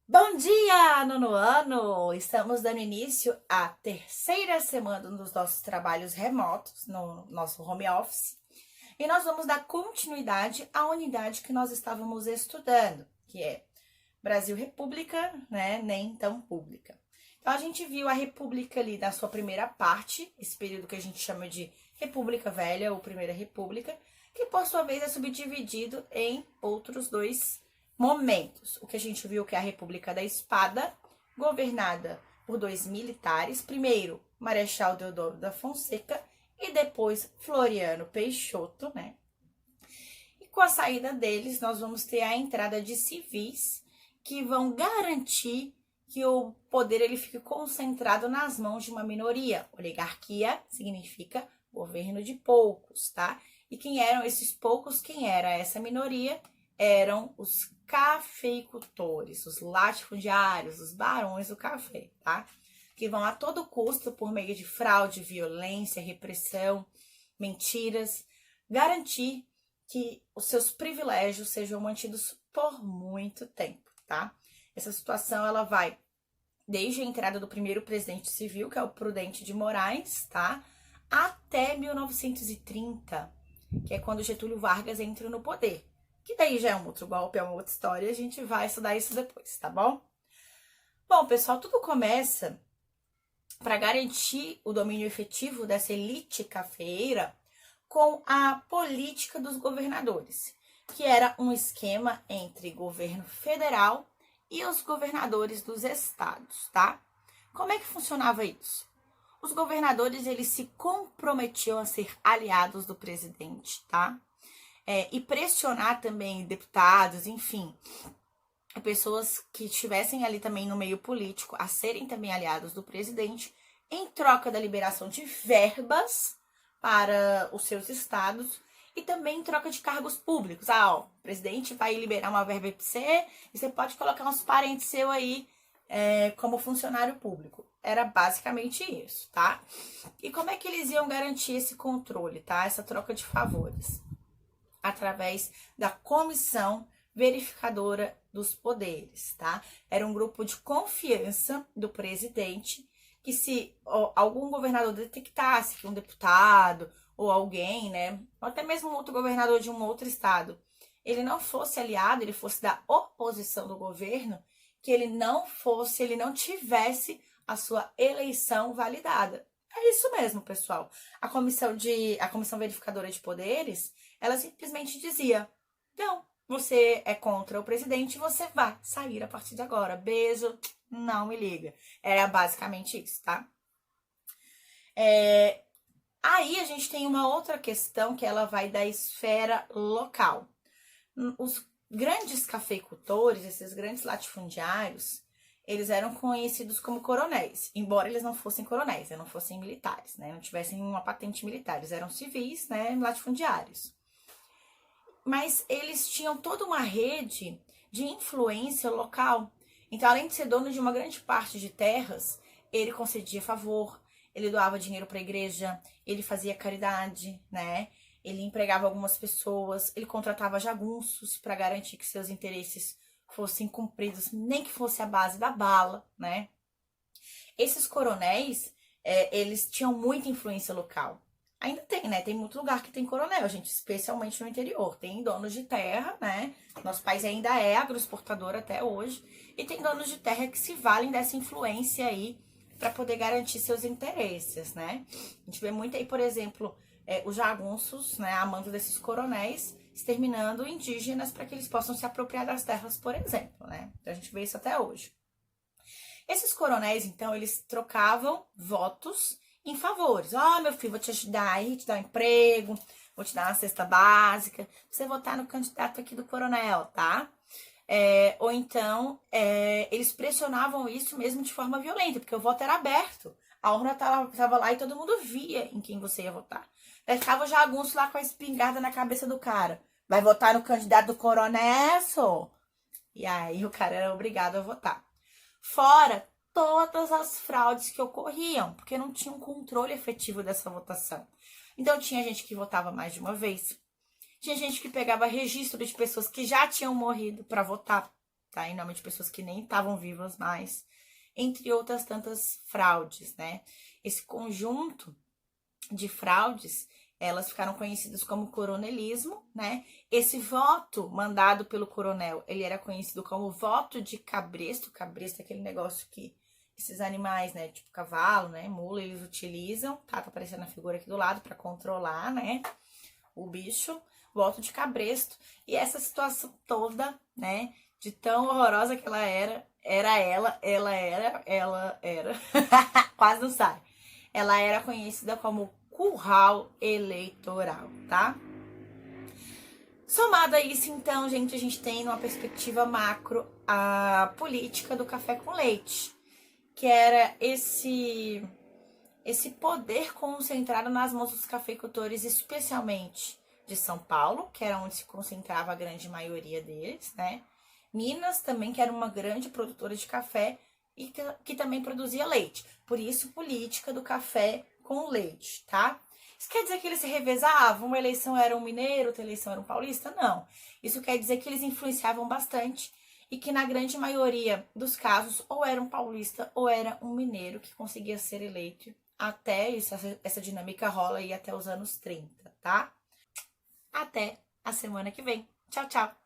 Bom dia, nono ano! Estamos dando início à terceira semana dos nossos trabalhos remotos, no nosso home office. E nós vamos dar continuidade à unidade que nós estávamos estudando, que é Brasil República, né, nem tão pública. Então, a gente viu a República ali na sua primeira parte, esse período que a gente chama de República Velha ou Primeira República, que por sua vez é subdividido em outros dois momentos. O que a gente viu que é a República da Espada, governada por dois militares, primeiro Marechal Deodoro da Fonseca e depois Floriano Peixoto, né? E com a saída deles, nós vamos ter a entrada de civis que vão garantir que o poder ele fique concentrado nas mãos de uma minoria. Oligarquia significa governo de poucos, tá? E quem eram esses poucos? Quem era essa minoria? Eram os cafeicultores, os latifundiários, os barões do café, tá? Que vão a todo custo, por meio de fraude, violência, repressão, mentiras, garantir que os seus privilégios sejam mantidos por muito tempo, tá? Essa situação, ela vai desde a entrada do primeiro presidente civil, que é o Prudente de Moraes, tá? Até 1930, que é quando Getúlio Vargas entra no poder. Que daí já é um outro golpe, é uma outra história, a gente vai estudar isso depois, tá bom? Bom, pessoal, tudo começa para garantir o domínio efetivo dessa elite cafeeira com a política dos governadores, que era um esquema entre governo federal e os governadores dos estados, tá? Como é que funcionava isso? Os governadores, eles se comprometiam a ser aliados do presidente, tá? E pressionar também deputados, enfim, pessoas que estivessem ali também no meio político a serem também aliados do presidente em troca da liberação de verbas para os seus estados e também em troca de cargos públicos. O presidente vai liberar uma verba para você e você pode colocar uns parentes seus aí como funcionário público. Era basicamente isso, tá? E como é que eles iam garantir esse controle, tá? Essa troca de favores? Através da Comissão Verificadora dos Poderes, tá? Era um grupo de confiança do presidente que se algum governador detectasse que um deputado ou alguém, né, ou até mesmo um outro governador de um outro estado, ele não fosse aliado, ele fosse da oposição do governo, que ele não tivesse a sua eleição validada. É isso mesmo, pessoal. A Comissão Verificadora de Poderes, ela simplesmente dizia: não, você é contra o presidente, você vai sair a partir de agora. Beijo, não me liga. Era basicamente isso, tá? Aí a gente tem uma outra questão que ela vai da esfera local. Os grandes cafeicultores, esses grandes latifundiários, eles eram conhecidos como coronéis, embora eles não fossem coronéis, não fossem militares, né? Não tivessem uma patente militar, eles eram civis, né? Latifundiários. Mas eles tinham toda uma rede de influência local. Então, além de ser dono de uma grande parte de terras, ele concedia favor, ele doava dinheiro para a igreja, ele fazia caridade, né? Ele empregava algumas pessoas, ele contratava jagunços para garantir que seus interesses fossem cumpridos, nem que fosse a base da bala, né? Esses coronéis, eles tinham muita influência local. Ainda tem, né? Tem muito lugar que tem coronel, gente, especialmente no interior. Tem donos de terra, né? Nosso país ainda é agroexportador até hoje. E tem donos de terra que se valem dessa influência aí para poder garantir seus interesses, né? A gente vê muito aí, por exemplo, os jagunços, né? A mando desses coronéis, exterminando indígenas para que eles possam se apropriar das terras, por exemplo, né? Então a gente vê isso até hoje. Esses coronéis, então, eles trocavam votos em favores. Meu filho, vou te ajudar aí, te dar um emprego, vou te dar uma cesta básica, pra você votar no candidato aqui do coronel, tá? Ou então, eles pressionavam isso mesmo de forma violenta, porque o voto era aberto. A urna tava lá e todo mundo via em quem você ia votar. Daí ficava o jagunço lá com a espingarda na cabeça do cara. Vai votar no candidato do coronel, só? E aí o cara era obrigado a votar. Fora todas as fraudes que ocorriam, porque não tinha um controle efetivo dessa votação. Então tinha gente que votava mais de uma vez, tinha gente que pegava registro de pessoas que já tinham morrido para votar tá? Em nome de pessoas que nem estavam vivas mais, entre outras tantas fraudes, né? Esse conjunto de fraudes, elas ficaram conhecidas como coronelismo, né? Esse voto mandado pelo coronel, ele era conhecido como voto de cabresto. Cabresto é aquele negócio que esses animais, né, tipo cavalo, né, mula, eles utilizam, tá aparecendo a figura aqui do lado para controlar, né, o bicho, voto de cabresto. E essa situação toda, né, de tão horrorosa que ela era quase não sai. Ela era conhecida como curral eleitoral, tá? Somado a isso, então, gente, a gente tem numa perspectiva macro a política do café com leite, que era esse poder concentrado nas mãos dos cafeicultores, especialmente de São Paulo, que era onde se concentrava a grande maioria deles, né? Minas também, que era uma grande produtora de café e que também produzia leite. Por isso, política do café com leite, tá? Isso quer dizer que eles se revezavam? Uma eleição era um mineiro, outra eleição era um paulista? Não. Isso quer dizer que eles influenciavam bastante e que na grande maioria dos casos ou era um paulista ou era um mineiro que conseguia ser eleito. Até isso, essa dinâmica rola aí até os anos 30, tá? Até a semana que vem. Tchau, tchau!